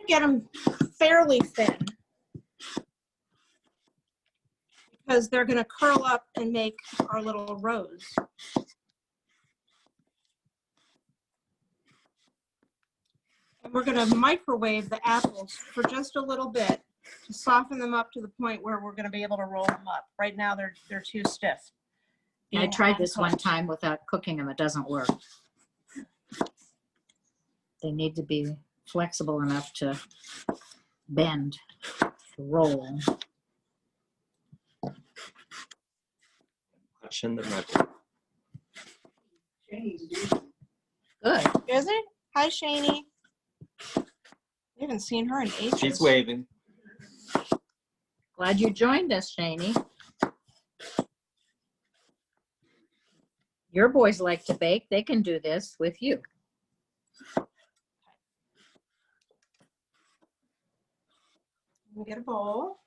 Get them fairly thin because they're going to curl up and make our little rows. And we're going to microwave the apples for just a little bit to soften them up to the point where we're going to be able to roll them up. Right now they're too stiff. I tried this one time without cooking them. It doesn't work. They need to be flexible enough to bend, to roll. Good. Is it? Hi, Shani. We haven't seen her in ages. She's waving. Glad you joined us, Shani. Your boys like to bake. They can do this with you. We'll get a bowl.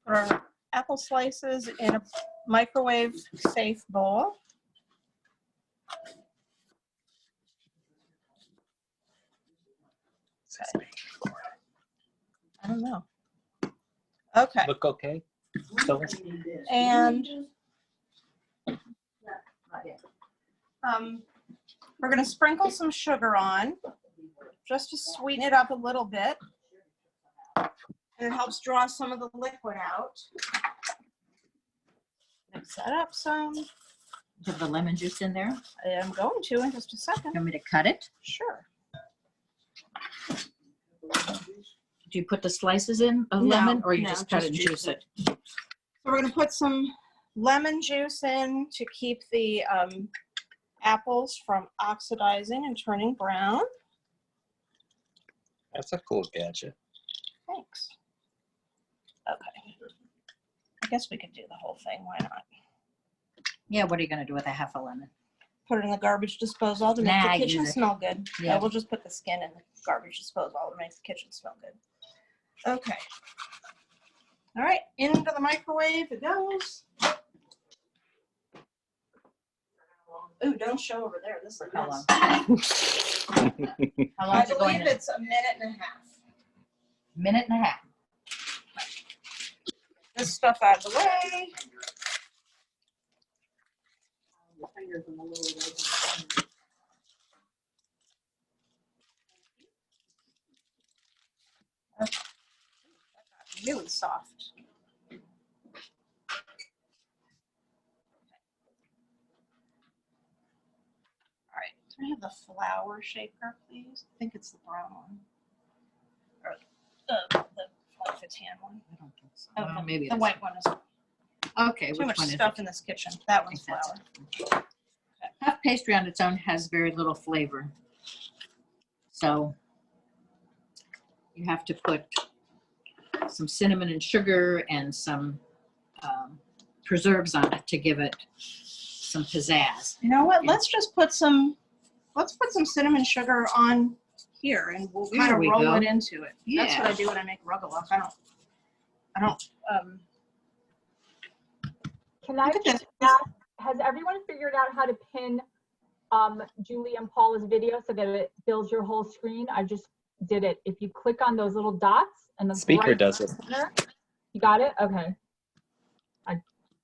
Put our apple slices in a microwave safe bowl. Okay. I don't know. Okay. Look okay? So, And we're going to sprinkle some sugar on just to sweeten it up a little bit. And it helps draw some of the liquid out. Mix that up some. Do you have the lemon juice in there? I am going to in just a second. Want me to cut it? Sure. Do you put the slices in of lemon, or you just cut it and juice it? So we're going to put some lemon juice in to keep the apples from oxidizing and turning brown. that's a cool gadget. Thanks. Okay. I guess we could do the whole thing. Why not? Yeah, what are you going to do with a half a lemon? Put it in the garbage disposal to make Nah, the kitchen use it. smell good. Yeah. Yeah, we'll just put the skin in the garbage disposal to make the kitchen smell good. Okay. All right, into the microwave it goes. Ooh, don't show over there. This is a How mess. long? How long I is it going believe in? it's a minute and a half. Minute and a half. This stuff out of the way. Okay. Really soft. All right, can I have the flour shaker, please? I think it's the brown one. Or the like the tan one. I don't think so. Oh, Well, maybe the this white one is one. Okay, too which much one is stuff it? in this kitchen. That one's I think that's flour. Puff pastry on its own has very little flavor. So you have to put some cinnamon and sugar and some preserves on it to give it some pizzazz. You know what? Let's just put some. Let's put some cinnamon sugar on here, and we'll kind of we roll go. it into it. That's Yeah. what I do when I make rugelach. I don't. Can I Look at just this. ask, has everyone figured out how to pin Julie and Paula's video so that it fills your whole screen? I just did it. If you click on those little dots and the Speaker right does it. center, you got it? Okay. I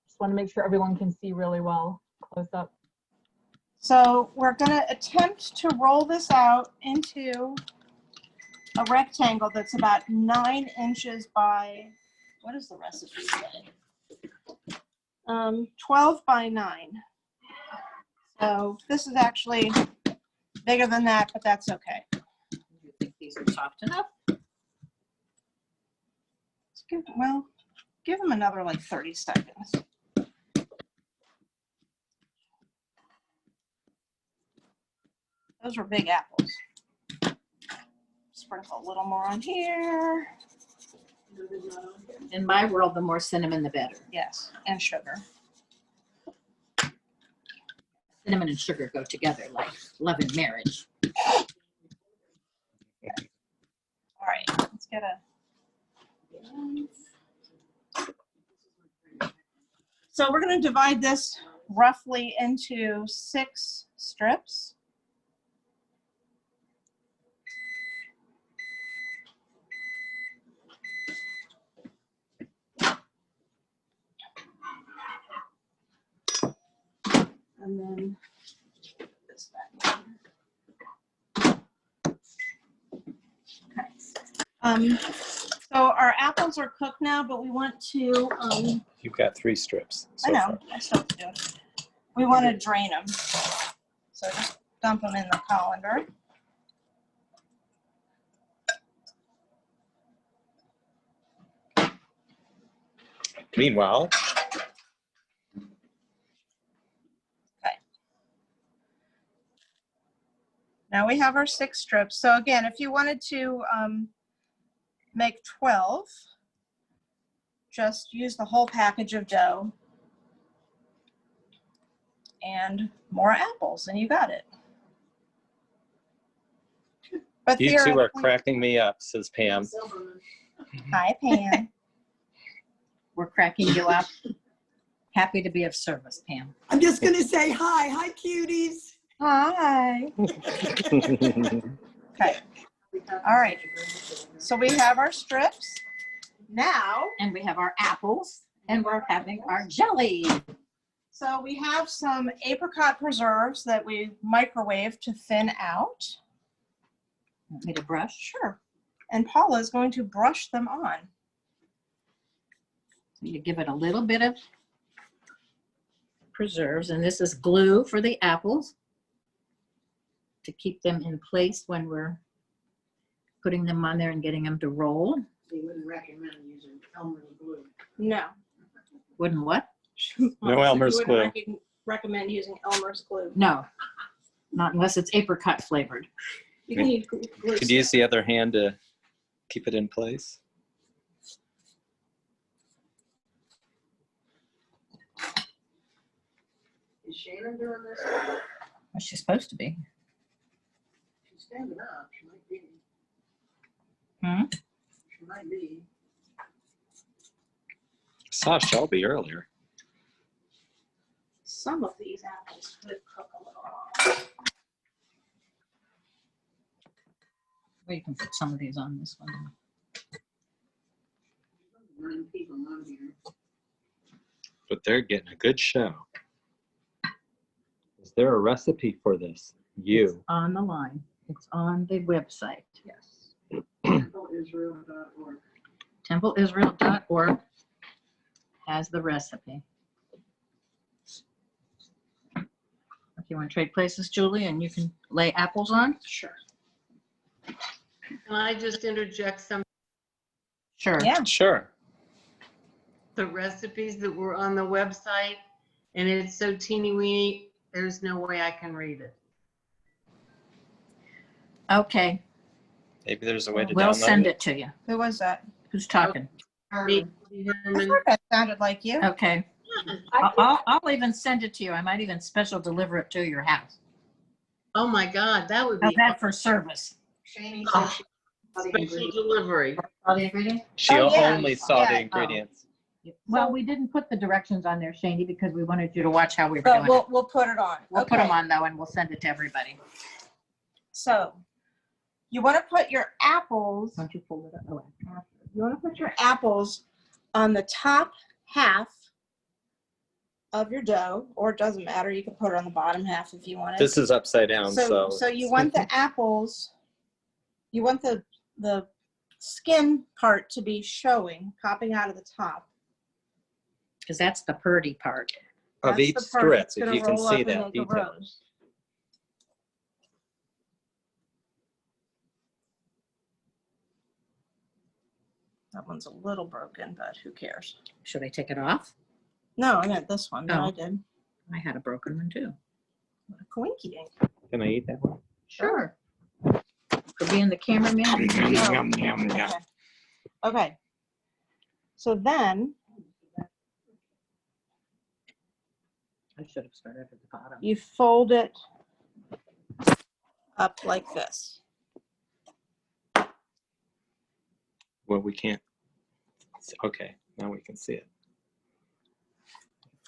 just want to make sure everyone can see really well close up. So we're going to attempt to roll this out into a rectangle that's about 9 inches by, what is the recipe say? 12 by 9. So this is actually bigger than that, but that's okay. Do you think these are soft enough? Well, give them another like 30 seconds. Those were big apples. Sprinkle a little more on here. In my world, the more cinnamon, the better. Yes, and sugar. Cinnamon and sugar go together like love and marriage. All right, let's get a. So we're going to divide this roughly into 6 strips. And then this back. Okay. So our apples are cooked now, but we want to. You've got 3 strips. I So know. far. I still have to do it. We want to drain them. So just dump them in the colander. Meanwhile, Now we have our 6 strips. So again, if you wanted to make 12, just use the whole package of dough and more apples, and you got it. But you 2 are theoretically- cracking me up, says Pam. Hi, Pam. We're cracking you up. Happy to be of service, Pam. I'm just going to say hi. Hi, cuties. Hi. Okay. All right. So we have our strips. Now, And we have our apples, and we're having our jelly. so we have some apricot preserves that we microwave to thin out. Want me to brush? Sure. And Paula is going to brush them on. So you give it a little bit of preserves, and this is glue for the apples to keep them in place when we're putting them on there and getting them to roll. You wouldn't recommend using Elmer's glue. No. Wouldn't what? No Elmer's You glue. wouldn't recommend using Elmer's glue. No, not unless it's apricot flavored. You can use glue. Could you use the other hand to keep it in place? Is Shannon doing this? Well, she's supposed to be. She's standing up. She might be. Hmm? She might be. Saw Shelby earlier. Some of these apples could cook a little longer. Well, you can put some of these on this one. 9 people on here. But they're getting a good show. Is there a recipe for this? It's on the line. It's on the website. Yes. TempleIsrael.org. TempleIsrael.org has the recipe. If you want to trade places, Julie, and you can lay apples on? Sure. Can I just interject some, Sure. Yeah. Sure. the recipes that were on the website, and it's so teeny weeny, there's no way I can read it. Okay, Maybe there's a way to we'll download send it. it to you. Who was that? Who's talking? Me, I Herman. thought that sounded like you. Okay, I'll even send it to you. I might even special deliver it to your house. Oh my God, that would How's be that for service? Shani Oh, said she special delivery. All the ingredients? She Oh, yeah. only saw Yeah. the ingredients. Well, we didn't put the directions on there, Shani, because we wanted you to watch how we were But doing it. we'll put it on. We'll put Okay. them on though, and we'll send it to everybody. So you want to put your apples. Don't you fold it up? Oh, You want to put your apples on the top half of your dough, or it doesn't matter. You can put it on the bottom half if you want it. This is upside down, so. So you want the apples, you want the skin part to be showing, popping out of the top. because that's the purdy part. Of That's each the part strip, that's if gonna you can roll see up and that make a detail. rose. That one's a little broken, but who cares? Should I take it off? No, I meant this one. No, Oh. I did. I had a broken one too. What a coinky dink. Can I eat that one? Sure. For being the cameraman. Yum, yum, yum. Okay. Okay. So then I should have started at the bottom. you fold it up like this. Well, we can't. Okay, now we can see it.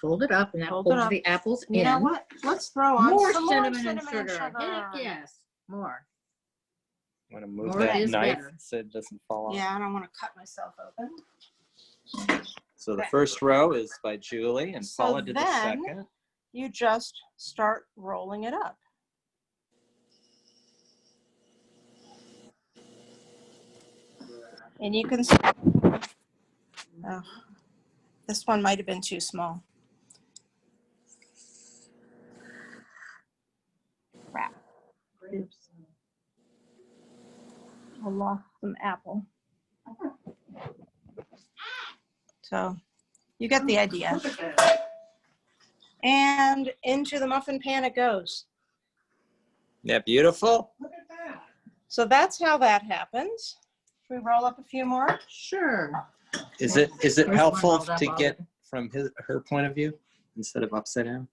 Fold it up and that Fold it holds up. the apples in. You know what? Let's throw on More some cinnamon, more and cinnamon sugar. and sugar. Heck yes, more. Want to move More that is knife better. so it doesn't fall off? Yeah, I don't want to cut myself open. So the Okay. first row is by Julie, and So Paula did the then- second. You just start rolling it up. And you can see, oh, this one might have been too small. Crap. Oops. I lost some apple. So you get the idea. Look at that. And into the muffin pan it goes. Yeah, beautiful. Look at that. So that's how that happens. Should we roll up a few more? Sure. Is it There's one helpful rolled up to get already. from her point of view instead of upside down?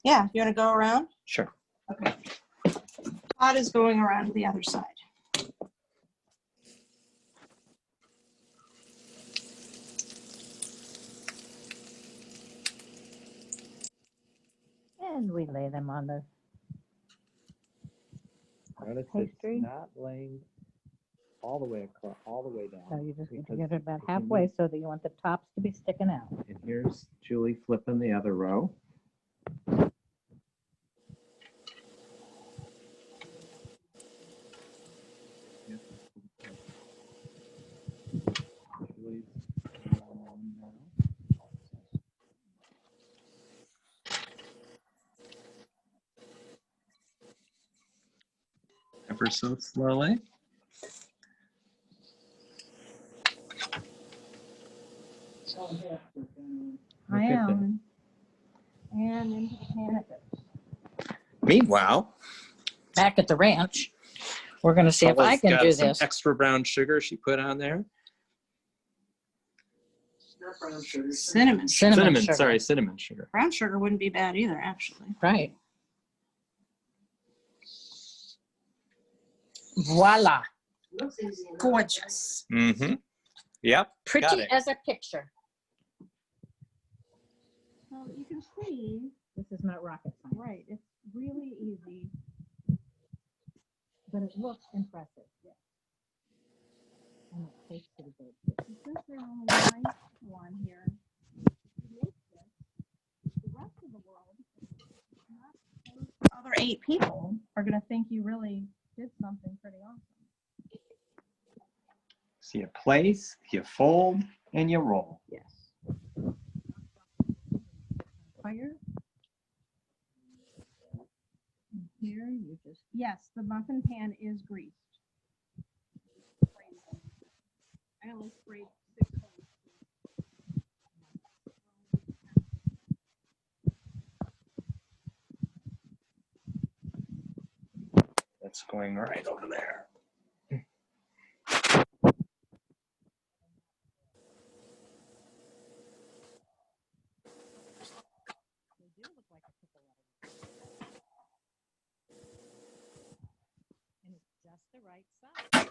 Yeah, you want to go around? Sure. Okay. Todd is going around to the other side. And we lay them on the Notice pastry. it's not laying all the way across, all the way down. So you just because get it about if you halfway need- so that you want the tops to be sticking out. And here's Julie flipping the other row. Julie's on one now. Ever so slowly. Hi, Look at that. Alan. And into the pan it goes. Meanwhile, Back at the ranch, we're going to see if I Paula's can got do some this. extra brown sugar she put on there. Not brown sugar. Cinnamon. Cinnamon sugar. Sorry, cinnamon sugar. Brown sugar wouldn't be bad either, actually. Right. Voila. Looks easy enough. Gorgeous. Mm-hmm. Yep. Pretty it. as a picture. So you can see, This is not rocket science. right, it's really easy. But it looks impressive. Yes. And it tastes pretty good. Since there's only one here, who makes this, the rest of the world, not those other 8 people, are going to think you really did something pretty awesome. So you place, you fold, and you roll. Yes. Fire. And here you just, yes, the muffin pan is greased. I only sprayed 6 holes. That's going right over there. They do look like a pickle letter. And it's just the right size.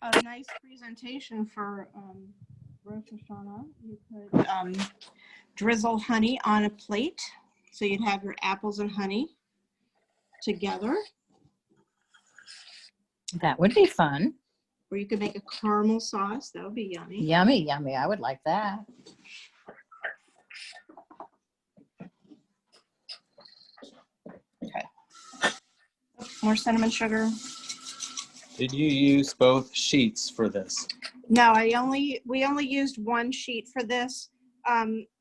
A nice presentation for Rosh Hashanah. You could drizzle honey on a plate. So you'd have your apples and honey together. That would be fun. Or you could make a caramel sauce. That would be yummy. Yummy, yummy. I would like that. More cinnamon sugar. Did you use both sheets for this? No, we only used one sheet for this.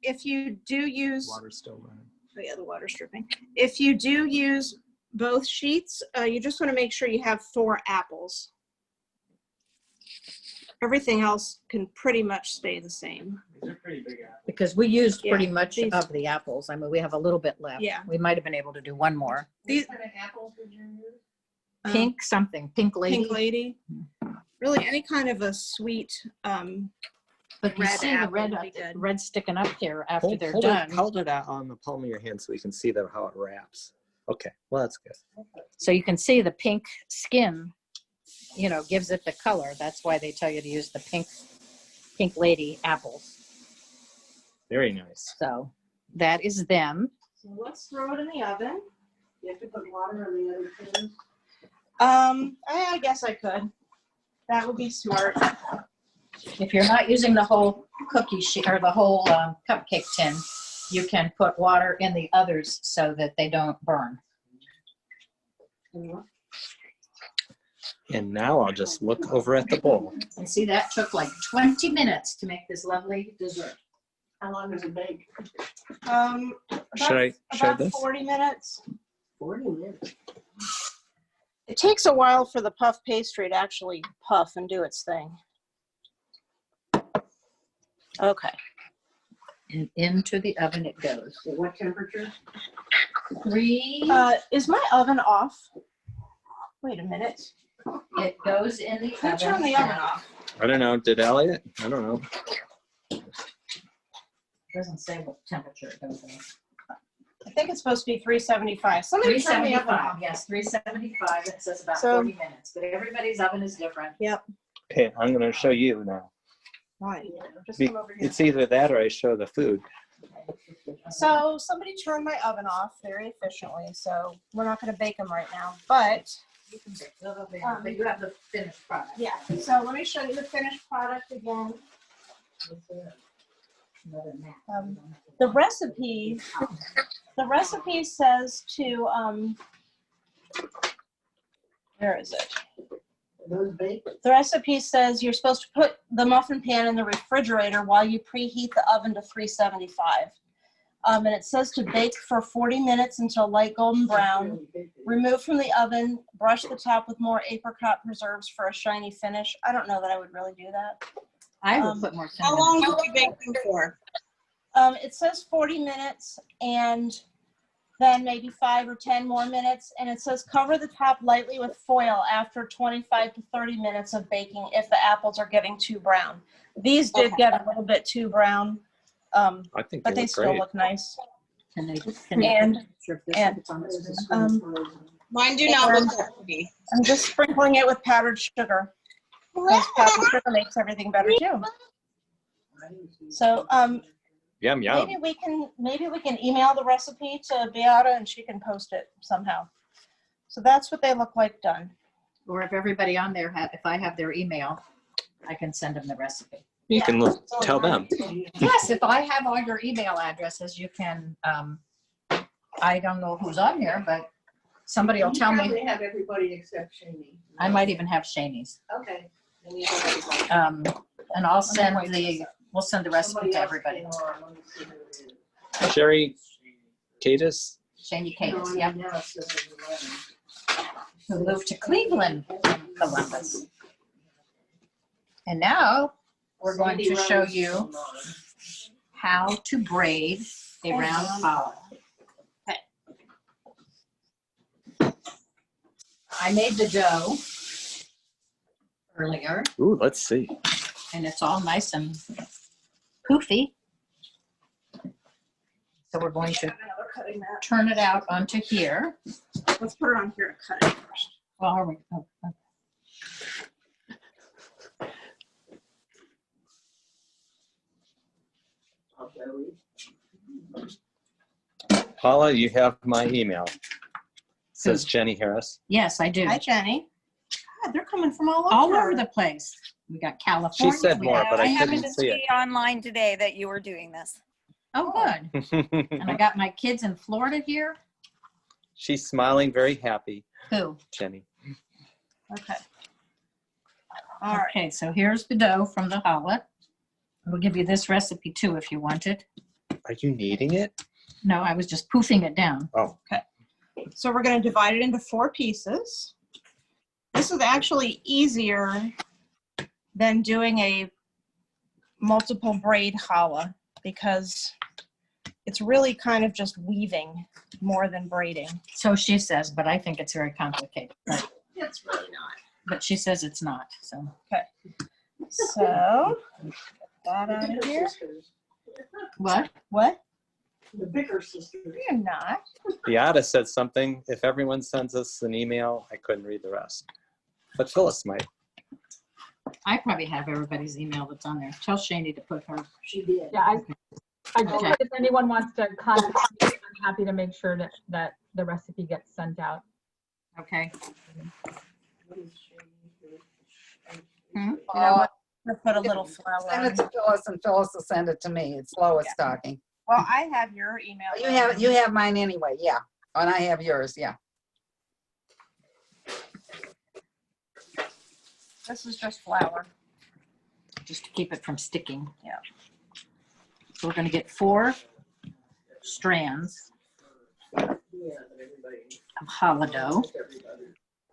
If you do use, Water's still running. oh yeah, the water's dripping. If you do use both sheets, you just want to make sure you have 4 apples. Everything else can pretty much stay the same. These are pretty big apples. Because we used Yeah, pretty much these- of the apples. I mean, we have a little bit left. Yeah. We might have been able to do one more. These What kind of apples did you use? Pink something, pink lady. Pink lady. Really, any kind of a sweet. But you red see the apple red, would be good. red sticking up here after they're hold done. Hold it out on the palm of your hand so we can see how it wraps. Okay, well, that's good. So you can see the pink skin, you know, gives it the color. That's why they tell you to use the pink lady apples. Very nice. So that is them. So let's throw it in the oven. You have to put water on the other things. I guess I could. That would be smart. If you're not using the whole cookie sheet or the whole cupcake tin, you can put water in the others so that they don't burn. And now I'll just look over at the bowl. And see, that took like 20 minutes to make this lovely dessert. How long does it bake? Should I show About this? 40 minutes. 40 minutes. It takes a while for the puff pastry to actually puff and do its thing. Okay. And into the oven it goes. So what temperature? 3. Is my oven off? Wait a minute. It goes in the Who oven. turned the oven off? I don't know. Did Elliot? I don't know. Doesn't say what temperature it goes in. I think it's supposed to be 375. Somebody turned the oven 375. off. Yes, 375. It says about So- 40 minutes, but everybody's oven is different. Okay, I'm going to show you now. Right. Just Be- come over here. It's either that or I show the food. So somebody turned my oven off very efficiently, so we're not going to bake them right now. But You can bake a little bit, but you have the finished product. yeah, so let me show you the finished product again. The recipe says to where is it? Those baked? The recipe says you're supposed to put the muffin pan in the refrigerator while you preheat the oven to 375. And it says to bake for 40 minutes until light golden brown. Remove from the oven, brush the top with more apricot preserves for a shiny finish. I don't know that I would really do that. I will put more How cinnamon. long did you bake them for? It says 40 minutes and then maybe 5 or 10 more minutes. And it says cover the top lightly with foil after 25 to 30 minutes of baking if the apples are getting too brown. These did get a little bit too brown, I think but they they look still great. look nice. Can they And- put this and- if it's on this? Mine do not look that pretty. I'm just sprinkling it with powdered sugar because powdered sugar makes everything better too. So Yum, yum. maybe we can email the recipe to Beata and she can post it somehow. So that's what they look like done. Or if everybody on there, if I have their email, I can send them the recipe. You can tell them. Yes, if I have all your email addresses, you can, I don't know who's on here, but somebody will tell me. You probably have everybody except Shani. I might even have Shani's. Okay. Then you have everybody. And we'll send the recipe Somebody to else everybody. came on. Let me see who it is. Sherry Catus. Shani No, Cates, I yep, mean, now it says it's 11. who moved to Cleveland from Columbus. And now we're going to Sandy show Rose you came on. how to braid a round challah. I made the dough earlier, Ooh, let's see. and it's all nice and poofy. So we're going to Another cutting mat. turn it out onto here. Let's put it on here to cut it first. Well, are we? Oh, Paula, you have my email. Says Jenny Harris. yes, I do. Hi, Jenny. God, they're coming from all over. All over the place. We got California. She said we more, got- but I happened couldn't to see it. see online today that you were doing this. Oh, good. And I got my kids in Florida here. She's smiling, very happy, Who? Jenny. Okay. All right. Okay, so here's the dough from the challah. We'll give you this recipe too if you want it. Are you kneading it? No, I was just poofing it down. Oh, So we're going to divide it into 4 pieces. This is actually easier than doing a multiple braid challah because it's really kind of just weaving more than braiding. So she says, but I think it's very complicated. It's really not. But she says it's not, so. So, get that out of here. What? What? The bigger sister. You're not. Beata said something. If everyone sends us an email, I couldn't read the rest. But Phyllis might. I probably have everybody's email that's on there. Tell Shani to put her. She did. Yeah, I just Okay. said if anyone wants to contact me, I'm happy to make sure that the recipe gets sent out. Okay. What is she? You know what? I'll put a little flour Send on it to Phyllis and Phyllis will send it to me. It's Lois talking. Well, I have your email. You have mine anyway, yeah. And I have yours, yeah. This is just flour. Just to keep it from sticking. Yeah. So we're going to get 4 strands Yeah, but everybody. of challah dough.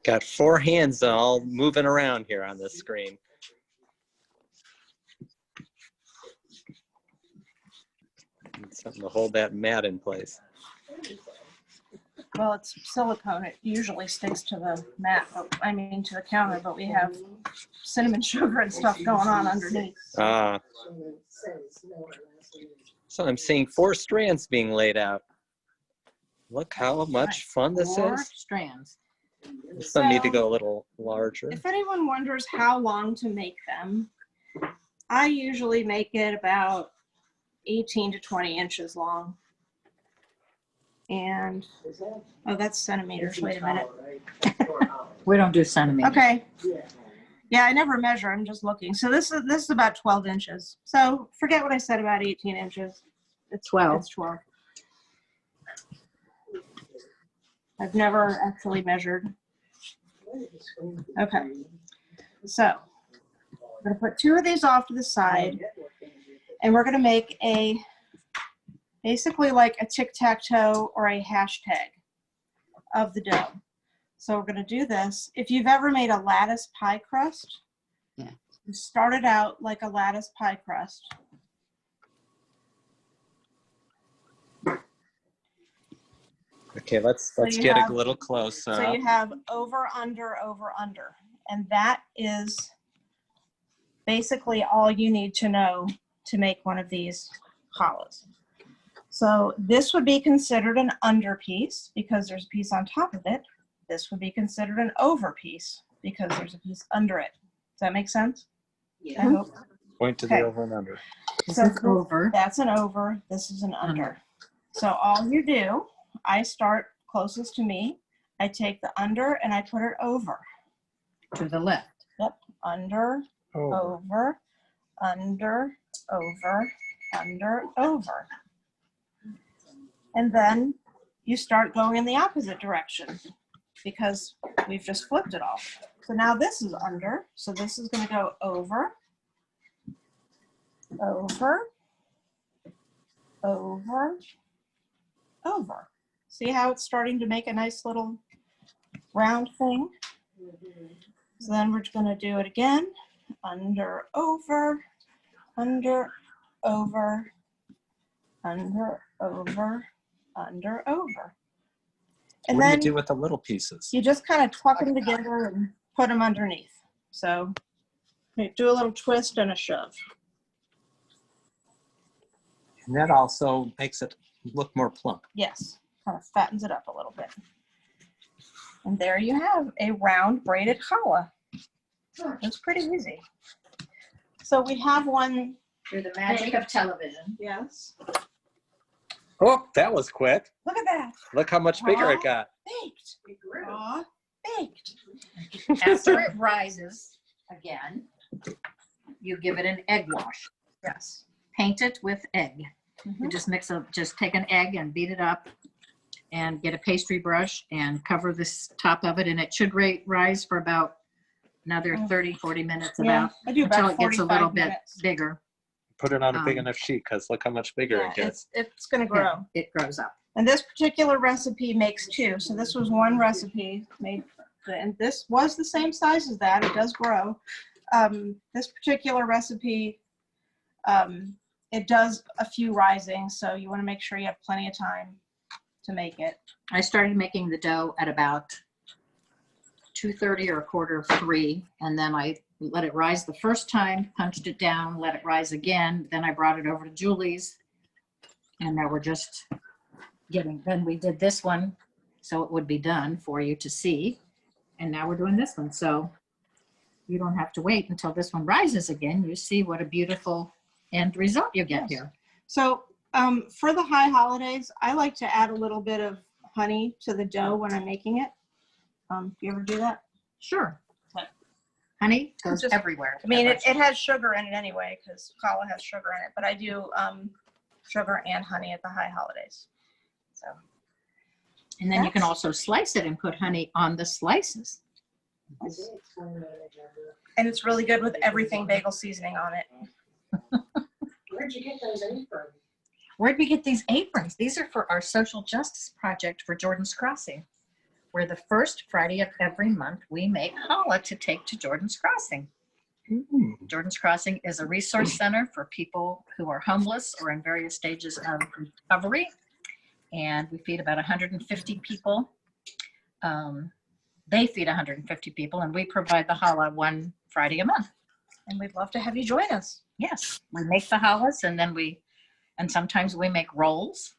Got 4 hands all moving around here on this screen. Need something to hold that mat in place. Well, it's silicone. It usually sticks to the mat, to the counter, but we have cinnamon sugar and stuff going on underneath. Ah, so I'm seeing 4 strands being laid out. Look how much fun this 4 is. strands. Some need to go a little larger. If anyone wonders how long to make them, I usually make it about 18 to 20 inches long. And, oh, that's centimeters. Wait a minute. We don't do centimeters. Okay. Yeah, I never measure. I'm just looking. So this is about 12 inches. So forget what I said about 18 inches. It's 12. It's 12. I've never actually measured. Okay. So I'm going to put 2 of these off to the side, and we're going to make basically like a tic-tac-toe or a hashtag of the dough. So we're going to do this. If you've ever made a lattice pie crust, Yeah. you start it out like a lattice pie crust. Okay, let's you get have- a little closer. So you have over, under, over, under. And that is basically all you need to know to make one of these challahs. So this would be considered an under piece because there's a piece on top of it. This would be considered an over piece because there's a piece under it. Does that make sense? I hope. Point to Okay. the over and under. This is over. That's an over. This is an under. So all you do, I start closest to me. I take the under and I put it over. To the left. Yep. Under, over, under, over, under, over. And then you start going in the opposite direction because we've just flipped it all. So now this is under. So this is going to go over, over, over, over. See how it's starting to make a nice little round thing? So then we're going to do it again. Under, over, under, over, under, over, under, over. And What do you then do with the little pieces? you just kind of tuck them together and put them underneath. So do a little twist and a shove. And that also makes it look more plump. Yes, kind of fattens it up a little bit. And there you have a round braided challah. It's pretty easy. So we have one. Through the magic of television. Yes. Oh, that was quick. Look at that. Look how much bigger it got. Baked. Aw, baked. After it rises again, you give it an egg wash. Yes. Paint it with egg. You just take an egg and beat it up and get a pastry brush and cover this top of it, and it should rise for about another 30, 40 minutes Yeah, I do until about it gets a 45 little bit minutes. bigger. Put it on a big Um, enough sheet because look how much bigger Yeah, it gets. it's going to grow. Yeah, it grows up. And this particular recipe makes 2. So this was one recipe made, and this was the same size as that. It does grow. This particular recipe, it does a few risings, so you want to make sure you have plenty of time to make it. I started making the dough at about 2:30 or 2:45, and then I let it rise the first time, punched it down, let it rise again. Then I brought it over to Julie's And now we're just then we did this one, so it would be done for you to see. And now we're doing this one. So you don't have to wait until this one rises again. You see what a beautiful end result you get here. So for the high holidays, I like to add a little bit of honey to the dough when I'm making it. Do you ever do that? Sure. Honey goes Just- everywhere. I mean, it has sugar in it anyway, because challah has sugar in it, but I do sugar and honey at the high holidays. So. And then you can also slice it and put honey on the slices. And it's really good with everything bagel seasoning on it. Where'd you get those aprons? Where'd we get these aprons? These are for our social justice project for Jordan's Crossing, where the first Friday of every month we make challah to take to Jordan's Crossing. Jordan's Crossing is a resource center for people who are homeless or in various stages of recovery. And we feed about 150 people. They feed 150 people, and we provide the challah one Friday a month. And we'd love to have you join us. Yes, we make the challahs, and then and sometimes we make rolls,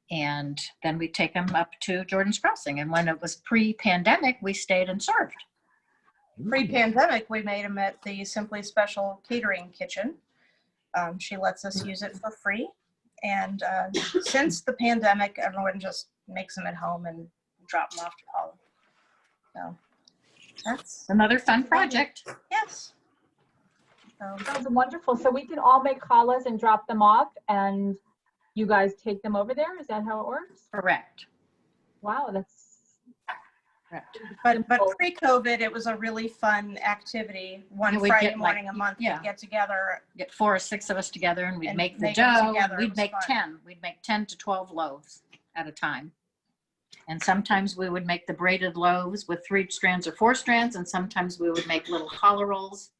and then we take them up to Jordan's Crossing. And when it was pre-pandemic, we stayed and served. Pre-pandemic, we made them at the Simply Special Catering Kitchen. She lets us use it for free. And since the pandemic, everyone just makes them at home and drop them off to Paula. So that's Another fun project. yes. So, Sounds wonderful. So we can all make challahs and drop them off, and you guys take them over there? Is that how it works? Correct. Wow, that's Correct. but pre-COVID, it was a really fun activity. One Yeah, we'd Friday get, like, morning a month, yeah. we'd get together. Get 4 or 6 of us together, and we'd And make the make 'em dough. together. It We'd was make fun. 10. We'd make 10 to 12 loaves at a time. And sometimes we would make the braided loaves with 3 strands or 4 strands, and sometimes we would make little challah rolls,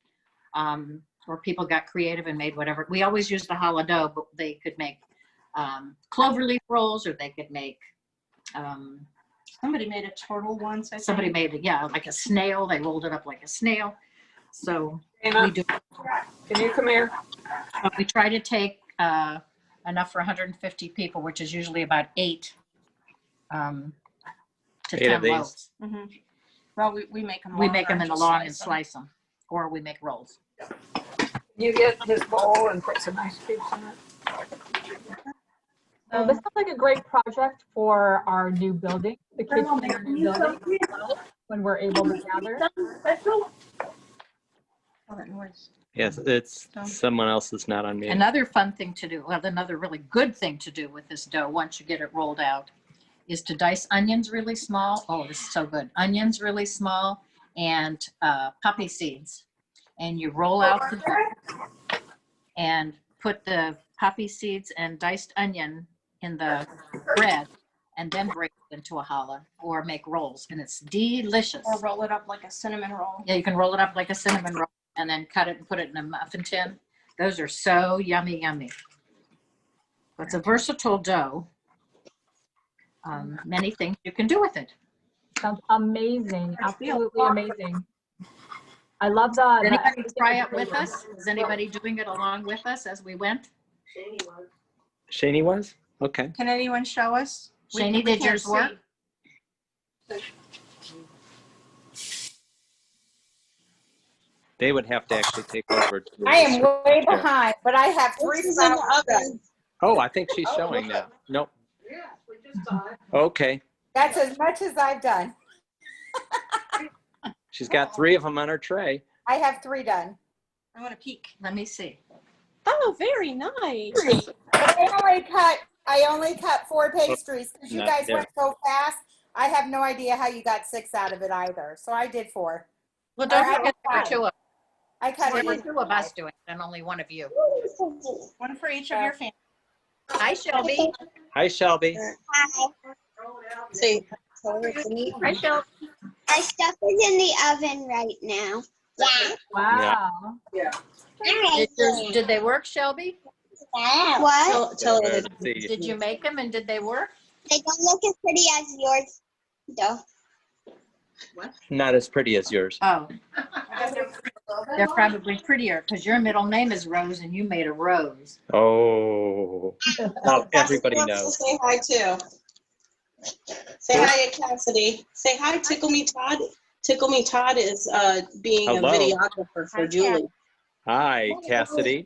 where people got creative and made whatever. We always used the challah dough, but they could make cloverleaf rolls, or they could make Somebody made a turtle once. I somebody think. made it, yeah, like a snail. They rolled it up like a snail. So Emma, we do. can you come here? We try to take enough for 150 people, which is usually about 8 to 8 10 of these. loaves. Mhm. Well, we make them. We make them in the long and them. slice them, or we make rolls. You get his bowl and put some ice cubes in it. Well, this sounds like a great project for our new building, the kitchen in our new building, when we're able to gather. All that noise. Yes, it's someone else is not on mute. Another fun thing to do, well, another really good thing to do with this dough, once you get it rolled out, is to dice onions really small. Oh, this is so good. Onions really small, and poppy seeds. And you roll out the dough and put the poppy seeds and diced onion in the bread, and then break it into a challah or make rolls, and it's delicious. Or roll it up like a cinnamon roll. Yeah, you can roll it up like a cinnamon roll and then cut it and put it in a muffin tin. Those are so yummy, yummy. It's a versatile dough. Many things you can do with it. Sounds amazing, absolutely amazing. I love the. Did anybody try it with us? Is anybody doing it along with us as we went? Shani was? Okay. Can anyone show us? Shani, did can't yours work? see. They would have to actually take over. I am way behind, but I have 3 This is in the oven. Oh, I think she's showing now. Nope. Yeah, we just saw it. Okay. That's as much as I've done. She's got 3 of them on her tray. I have 3 done. I want to peek. Let me see. Oh, very nice. But I only cut 4 pastries because you Not guys there. went so fast. I have no idea how you got 6 out of it either. So I did 4. Well, don't All right, forget there were 2 of I cut there were it. 2 of us doing it and only 1 of you. One for each of your family. Hi, Shelby. Hi, Shelby. See, Hi, Shelby. Our stuff is in the oven right now. Yeah. Wow. Did they work, Shelby? What? tell her Let's see. Did you make them and did they work? They don't look as pretty as yours, though. Not as pretty as yours. Oh, They're probably prettier because your middle name is Rose and you made a rose. Oh, well, everybody Cassidy knows. wants to say hi too. Say hi to Cassidy. Say hi, Tickle Me Todd. Tickle Me Todd is being Hello. a videographer for Julie. Hi, Cassidy.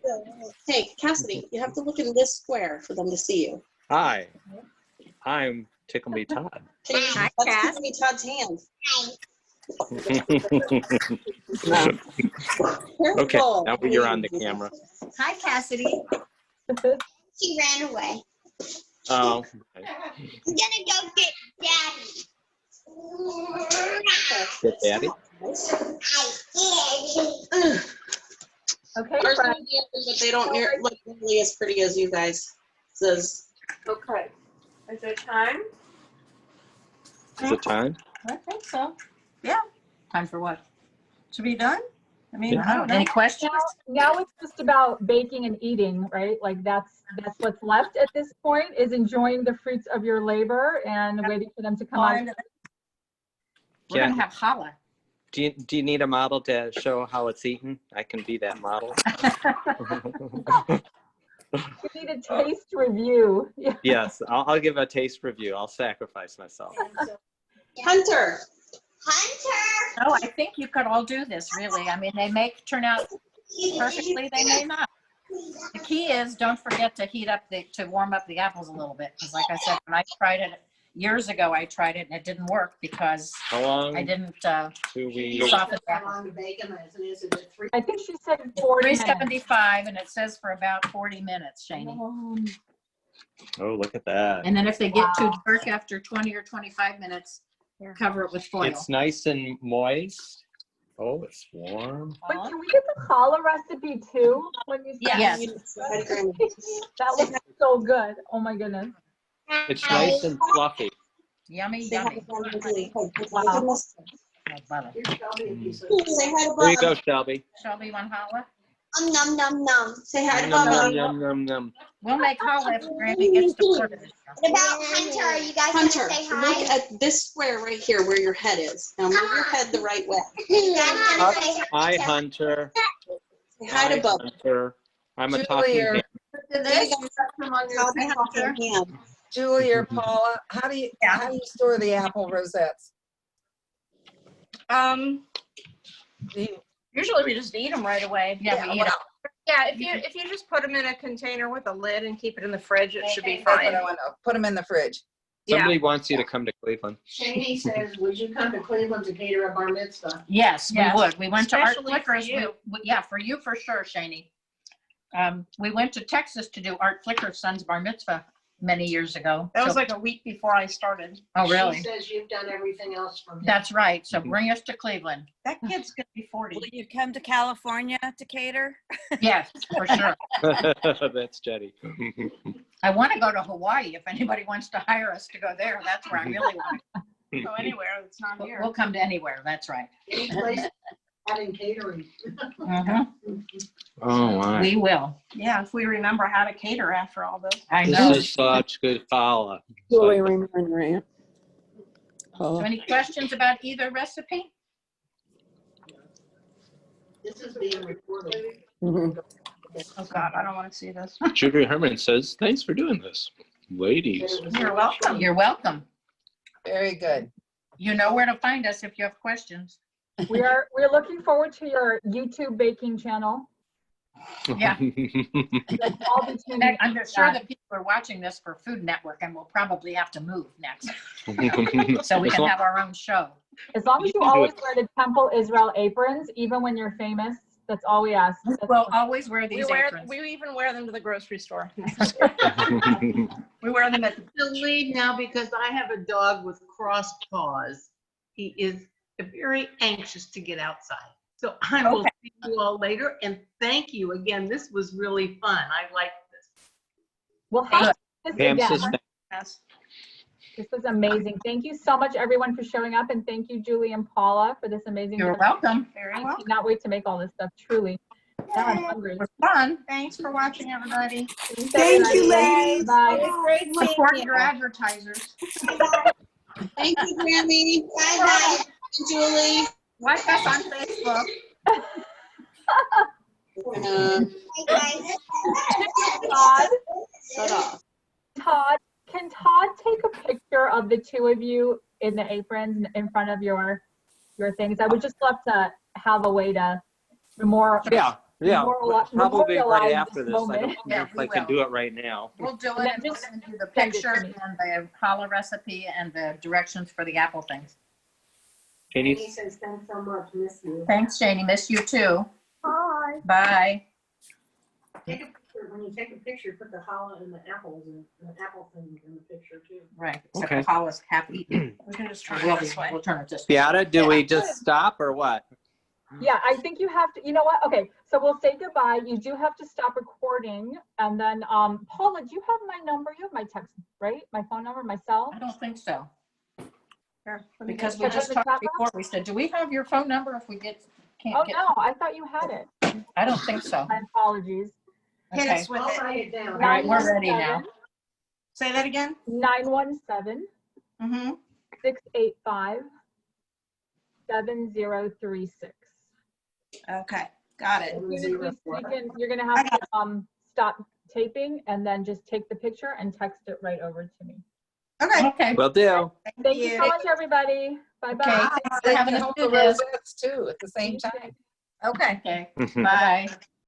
Hey, Cassidy, you have to look in this square for them to see you. Hi, I'm Tickle Me Todd. That's Tickle Me Todd's hand. Okay, now you're on the camera. Hi, Cassidy. She ran away. Oh, I'm gonna go get Daddy. get Daddy. Okay, Ours friends. are the others, but they don't look nearly as pretty as you guys. Says. Okay. Is it time? Is it time? I think so. Time for what? To be done? I mean, Yeah. I don't know. Any questions? Now it's just about baking and eating, right? Like that's what's left at this point, is enjoying the fruits of your labor and waiting for them to come out. We're going to have challah. Do you need a model to show how it's eaten? I can be that model. We need a taste review. Yeah. Yes, I'll give a taste review. I'll sacrifice myself. Hunter. Hunter. No, I think you could all do this, really. I mean, they may turn out perfectly, they may not. The key is don't forget to warm up the apples a little bit. Because like I said, when I tried it years ago, I tried it and it didn't work because How long I didn't do we? soften the How apples. long to bake them? Is it at 3? I think she said 40 minutes. 375 and it says for about 40 minutes, Shani. Oh, look at that. And then if they get too dark after 20 or 25 minutes, cover it with foil. It's nice and moist. Oh, it's warm. But can we get the challah recipe too? When you Yes. That looks so good. Oh my goodness. It's nice and fluffy. Yummy, Say hi yummy. to Wow. I love it. Say hi to There you Bubba. go, Shelby. Shelby, you want challah? Num num num. Say hi to Num, Bubba. num, num, num. We'll make challah if Grammy gets deported. What about Hunter? Are you guys Hunter, gonna say look hi? at this square right here where your head is. Now move your head the right way. You guys gonna say Hi, hi? Hunter. Say hi to Bubba. Hunter. I'm a Julie talking or, hand. Julie or Paula, how do you store the apple rosettes? Usually we just eat them right away. Yeah, we eat it. Yeah, if you just put them in a container with a lid and keep it in the fridge, it should be That's what fine. I want to know. Put them in the fridge. Somebody wants you to come to Cleveland. Shani says, would you come to Cleveland to cater a bar mitzvah? Yes, Yes. we would. We went to Art Especially for Flickers. you. Yeah, for you for sure, Shani. We went to Texas to do Art Flicker's son's bar mitzvah many years ago. That was So- like a week before I started. oh, really? She says you've done everything else from him. That's right. So bring us to Cleveland. That kid's gonna be 40. Will you come to California to cater? Yes, for sure. That's Jetty. I want to go to Hawaii. If anybody wants to hire us to go there, that's where I really want to So anywhere that's not go. here. We'll come to anywhere. That's right. Any place having catering. Mhm. Oh, my. We will. Yeah, if we remember how to cater after all this. I know. This is such good challah. Julie, Remer. So any questions about either recipe? This is being recorded. Oh God, I don't want to see this. Julie Herman says, thanks for doing this. Ladies. You're welcome. You're welcome. Very good. You know where to find us if you have questions. We're looking forward to your YouTube baking channel. Yeah. I'll be tuning in I'm for sure that. that people are watching this for Food Network and we'll probably have to move next. So we As can long- have our own show. As long as You you can do always it. wear the Temple Israel aprons, even when you're famous, that's all we ask. We'll always wear these aprons. We even wear them to the grocery store. We wear them at the The lead now because I have a dog with cross paws. He is very anxious to get outside. So I will see you all later and thank you again. This was really fun. I like this. We'll have this Pam again. says, Yes. This was amazing. Thank you so much, everyone, for showing up, and thank you, Julie and Paula, for this amazing. You're welcome. Very I welcome. cannot wait to make all this stuff. Truly. Now I'm hungry. It was fun. Thanks for watching, everybody. Thank you, ladies. Bye. Great seeing Support you. your advertisers. Thank you, Grammy. Bye bye. And Julie. Like us on Facebook. Todd, Shut off. Todd, can Todd take a picture of the two of you in the aprons in front of your things? I would just love to have a way to Yeah, probably memorialize right after this. I moment. don't know if I can do it right now. We'll do And it then and we'll just send you the send it to picture me. and the challah recipe and the directions for the apple things. Katie? says, thanks so much, miss you. Thanks, Janie. Miss you too. Bye. Bye. Take a picture, when you take a picture, put the challah and the apples and the apple thing in the picture too. Right. Except Okay. the challah's half eaten. We can just try We'll, it this way. we'll turn it this way. Beata, do we just stop or what? Yeah, I think you have to, you know what? Okay, so we'll say goodbye. You do have to stop recording. And then, Paula, do you have my number? You have my text, right? My phone number, my cell? I don't think so. Here, let me Because get- we just talked before. We said, do we have your phone number if we can't Oh, get? no, I thought you had it. I don't think so. My apologies. Hit Okay. us with I'll it. write it down. All right, we're ready now. Say that again. 917 Mm-hmm. 685 7036. Okay, got it. As soon as we speak in, you're gonna have to stop taping and then just take the picture and text it right over to me. Okay. Okay. Will do. Thank you so much, everybody. Bye-bye. Okay. They Having can us hold do the this. rosettes too at the same time. Okay. Okay. Mhm. Bye.